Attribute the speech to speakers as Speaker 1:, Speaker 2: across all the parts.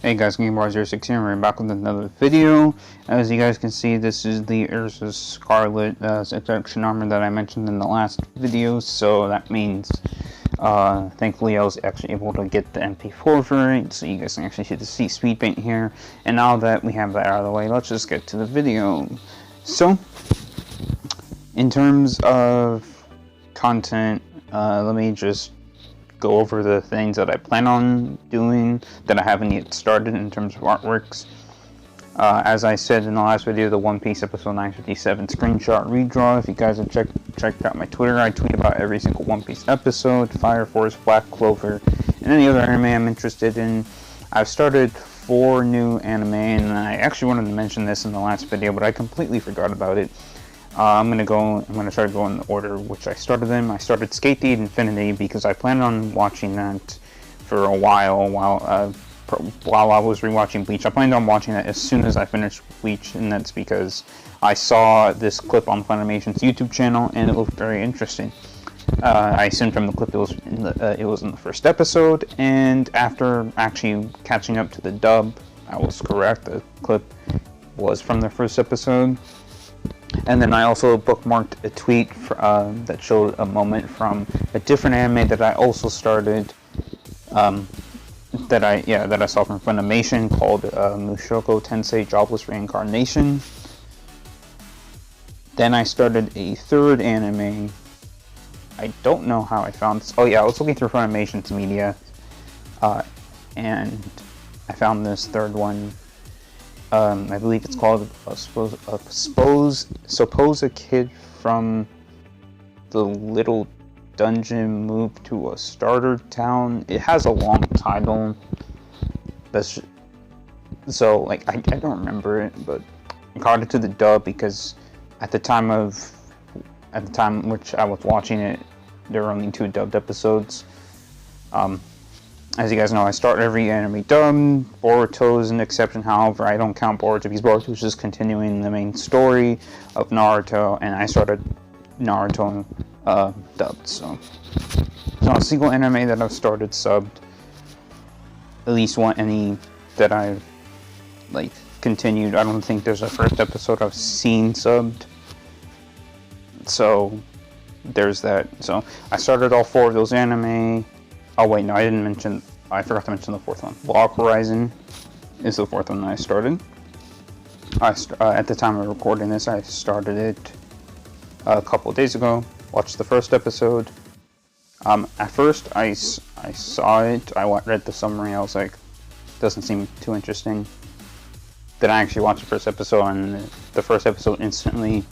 Speaker 1: Hey guys, GameBar06 here, we're back with another video. As you guys can see, this is the Erza Scarlet Seduction armor that I mentioned in the last video, so that means, thankfully I was actually able to get the MP4 for it, so you guys can actually see speed paint here. And now that we have that out of the way, let's just get to the video. So, in terms of content, let me just go over the things that I plan on doing that I haven't yet started in terms of artworks. As I said in the last video, the One Piece episode 957 screenshot redraw. If you guys have checked out my Twitter, I tweet about every single One Piece episode, Fire Force, Black Clover, and any other anime I'm interested in. I've started 4 new anime, and I actually wanted to mention this in the last video, but I completely forgot about it. I'm gonna try to go in the order which I started in. I started Skate the Infinity because I planned on watching that for a while while I was rewatching Bleach. I planned on watching that as soon as I finished Bleach, and that's because I saw this clip on Funimation's YouTube channel and it looked very interesting. I assumed from the clip it was in the first episode, and after actually catching up to the dub, I was correct. The clip was from the first episode. And then I also bookmarked a tweet that showed a moment from a different anime that I also started, that I saw from Funimation, called Mushoku Tensei Jobless Reincarnation. Then I started a third anime. I don't know how I found this. Oh yeah, I was looking through Funimation's media, and I found this third one. I believe it's called Suppose a Kid from the Little Dungeon Moved to a Starter Town. It has a long title. So like I don't remember it, but I caught it to the dub because at the time which I was watching it, there were only 2 dubbed episodes. As you guys know, I start every anime dubbed. Boruto is an exception, however, I don't count Boruto because Boruto is just continuing the main story of Naruto, and I started Naruto dubbed. So it's not a single anime that I've started subbed. At least any that I've continued. I don't think there's a first episode I've seen subbed. So there's that. So I started all 4 of those anime. Oh wait, no, I forgot to mention the 4th one. Log Horizon is the 4th one that I started. At the time of recording this, I started it a couple of days ago. Watched the first episode. At first, I saw it, I read the summary, I was like, doesn't seem too interesting. Then I actually watched the first episode, and the first episode instantly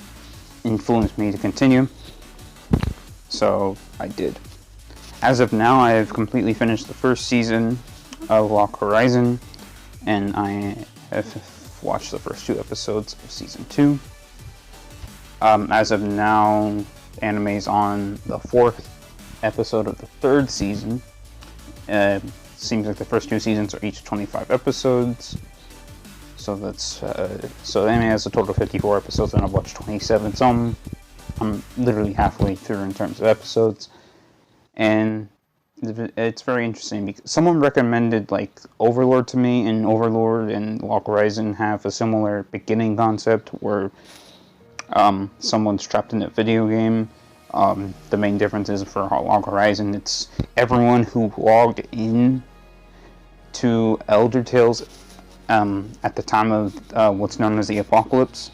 Speaker 1: influenced me to continue. So, I did. As of now, I have completely finished the first season of Log Horizon, and I have watched the first 2 episodes of season 2. As of now, anime is on the 4th episode of the 3rd season. Seems like the first 2 seasons are each 25 episodes. So that's so the anime has a total of 54 episodes, and I've watched 27. So I'm literally halfway through in terms of episodes. And it's very interesting because someone recommended Overlord to me, and Overlord and Log Horizon have a similar beginning concept where someone's trapped in a video game. The main difference is for Log Horizon, it's everyone who logged in to Elder Tales at the time of what's known as the Apocalypse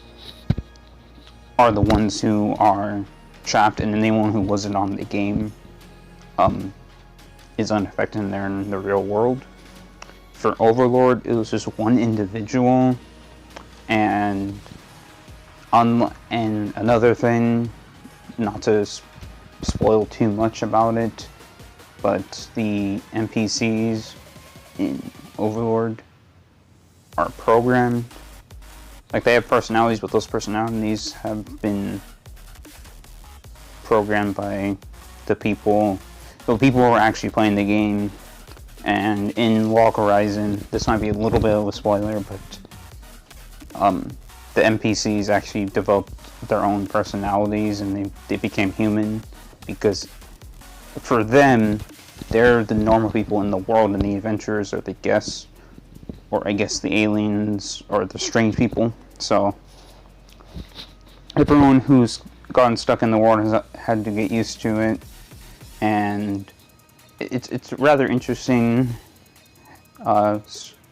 Speaker 1: are the ones who are trapped, and anyone who wasn't on the game is unaffected and they're in the real world. For Overlord, it was just one individual, and another thing, not to spoil too much about it, but the NPCs in Overlord are programmed. They have personalities, but those personalities have been programmed by the people who are actually playing the game. And in Log Horizon, this might be a little bit of a spoiler, but the NPCs actually developed their own personalities, and they became human, because for them, they're the normal people in the world, and the adventurers are the guests, or I guess the aliens or the strange people. So everyone who's gotten stuck in the world has had to get used to it, and it's a rather interesting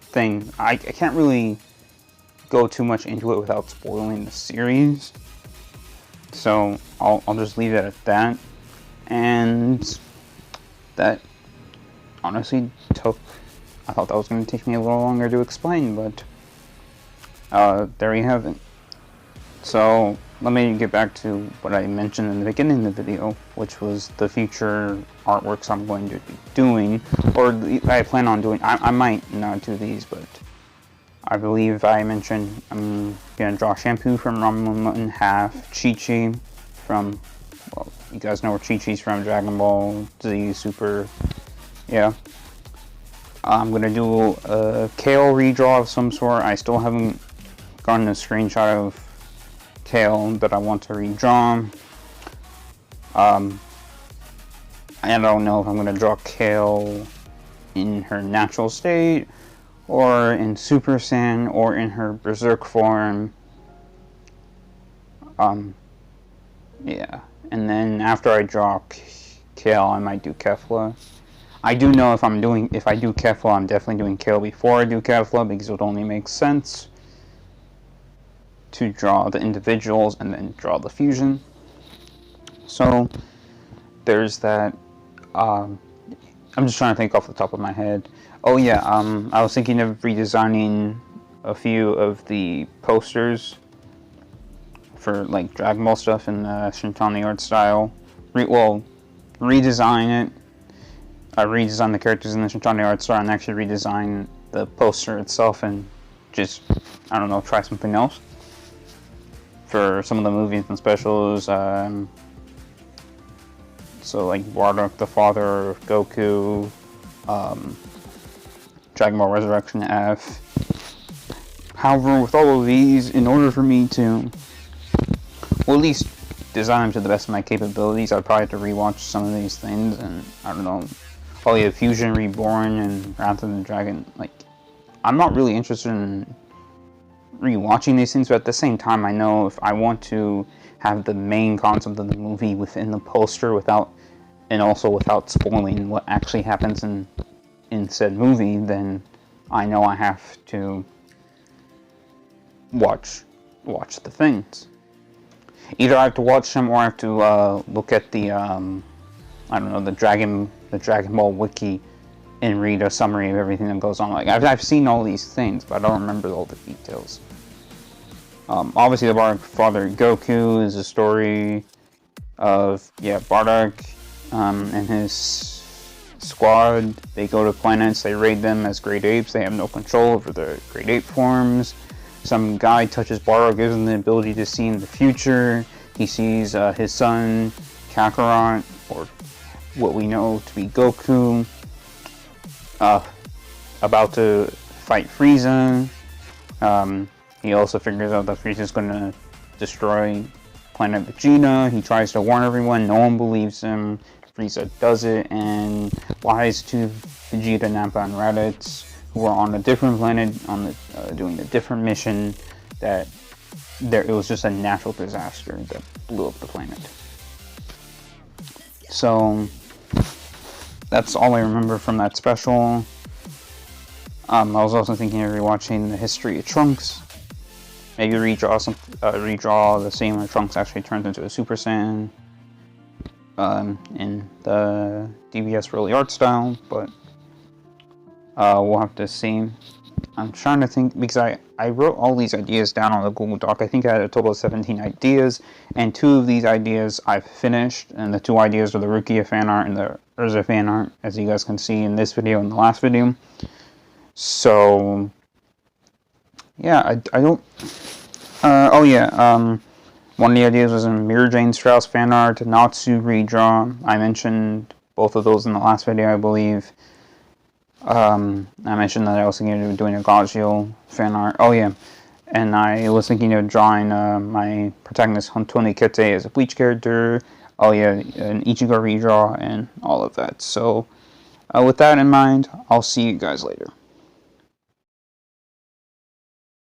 Speaker 1: thing. I can't really go too much into it without spoiling the series, so I'll just leave it at that. And that honestly I thought that was going to take me a little longer to explain, but there you have it. So let me get back to what I mentioned in the beginning of the video, which was the future artworks I'm going to be doing, or I plan on doing. I might not do these, but I believe I mentioned I'm going to draw Shampoo from Ramen Mutton, half Chi-Chi from, well, you guys know where Chi-Chi's from, Dragon Ball Z Super, yeah. I'm going to do a Kale redraw of some sort. I still haven't gotten a screenshot of Kale that I want to redraw. I don't know if I'm going to draw Kale in her natural state, or in Super Saiyan, or in her Berserk form. Yeah. And then after I draw Kale, I might do Kefla. I do know if I do Kefla, I'm definitely doing Kale before I do Kefla, because it would only make sense to draw the individuals and then draw the fusion. So there's that. I'm just trying to think off the top of my head. Oh yeah, I was thinking of redesigning a few of the posters for like Dragon Ball stuff in the Shintani art style. Redesign it. Redesign the characters in the Shintani art style and actually redesign the poster itself, and just, I don't know, try something else for some of the movies and specials. So like Bardock the Father of Goku, Dragon Ball Resurrection F. However, with all of these, in order for me to, well, at least design them to the best of my capabilities, I'd probably have to rewatch some of these things, and I don't know. Oh yeah, Fusion Reborn and Wrath of the Dragon. Like, I'm not really interested in rewatching these things, but at the same time, I know if I want to have the main concept of the movie within the poster without spoiling what actually happens in said movie, then I know I have to watch the things. Either I have to watch them, or I have to look at the I don't know, the Dragon Ball wiki and read a summary of everything that goes on. Like, I've seen all these things, but I don't remember all the details. Obviously, the Bardock Father Goku is a story of, Bardock and his squad. They go to planets, they raid them as great apes. They have no control over the great ape forms. Some guy touches Bardock, gives him the ability to see in the future. He sees his son, Kakarot, or what we know to be Goku, about to fight Frieza. He also figures out that Frieza's going to destroy planet Vegeta. He tries to warn everyone, no one believes him. Frieza does it and lies to Vegeta, Nappa, and Raditz, who are on a different planet, doing a different mission, that it was just a natural disaster that blew up the planet. So that's all I remember from that special. I was also thinking of rewatching the history of Trunks. Maybe redraw the scene where Trunks actually turns into a Super Saiyan in the DBS Really art style, but we'll have to see. I'm trying to think, because I wrote all these ideas down on the Google Doc. I think I had a total of 17 ideas, and 2 of these ideas I've finished, and the 2 ideas are the Rukia fan art and the Erza fan art, as you guys can see in this video and the last video. So yeah, I don't. One of the ideas was in Mirror Jane Strauss fan art, Natsu redraw. I mentioned both of those in the last video, I believe. I mentioned that I was thinking of doing a Gagio fan art. Oh yeah, and I was thinking of drawing my protagonist Hontoni Kete as a Bleach character. Oh yeah, an Ichigo redraw and all of that. So with that in mind, I'll see you guys later.